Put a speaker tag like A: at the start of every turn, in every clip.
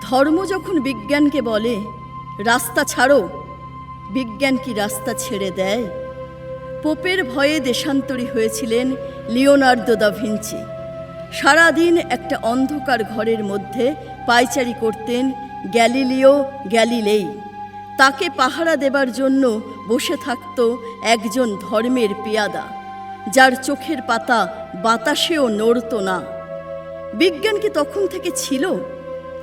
A: ধর্ম যখন বিজ্ঞানকে বলে রাস্তা ছাড়ো, বিজ্ঞান কি রাস্তা ছেড়ে দেয়? পোপের ভয়ে দেশান্তরী হয়েছিলেন লিওনার্দো দা ভিঞ্চি। সারাদিন একটা অন্ধকার ঘরের মধ্যে পায়চারি করতেন গ্যালিলিও গ্যালিলেই। তাকে পাহারা দেবার জন্য বসে থাকত একজন ধর্মের পেয়াদা, যার চোখের পাতা বাতাসেও নড়ত না। বিজ্ঞান কি তখন থেকে ছিল?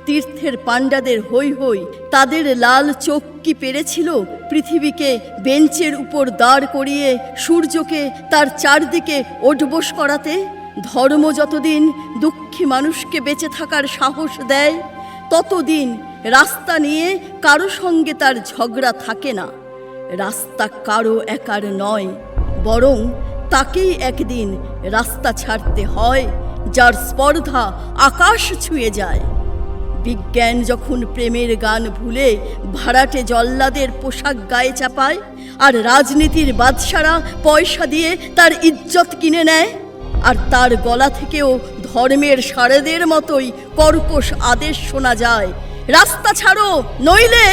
A: তীর্থের পাণ্ডাদের হৈ হৈ, তাদের লাল চোখ কি পেরেছিল পৃথিবীকে বেঞ্চের উপর দাঁড় করিয়ে সূর্যকে তার চারদিকে ওঠবোস করাতে? ধর্ম যতদিন দুঃখী মানুষকে বেঁচে থাকার সাহস দেয়, ততদিন রাস্তা নিয়ে কারো সঙ্গে তার ঝগড়া থাকে না। রাস্তা কারো একার নয়, বরং তাকেই একদিন রাস্তা ছাড়তে হয় যার স্পর্ধা আকাশ ছুঁয়ে যায়। বিজ্ঞান যখন প্রেমের গান ভুলে ভাড়াটে জল্লাদের পোশাক গায়ে চাপায়, আর রাজনীতির বাদশারা পয়সা দিয়ে তার ইজ্জত কিনে নেয়, আর তার গলা থেকেও ধর্মের সারেদের মতোই কর্কশ আদেশ শোনা যায়, রাস্তা ছাড়ো নইলে।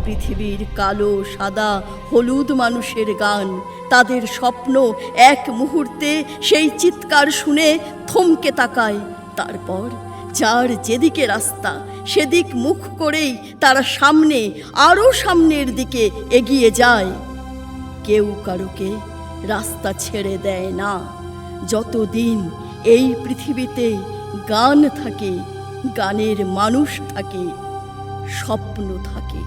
A: পৃথিবীর কালো সাদা হলুদ মানুষের গান, তাদের স্বপ্ন এক মুহূর্তে সেই চিৎকার শুনে থমকে তাকায়। তারপর যার যেদিকে রাস্তা সেদিক মুখ করেই তারা সামনে, আরও সামনের দিকে এগিয়ে যায়। কেউ কারোকে রাস্তা ছেড়ে দেয় না। যতদিন এই পৃথিবীতে গান থাকে, গানের মানুষ থাকে, স্বপ্ন থাকে।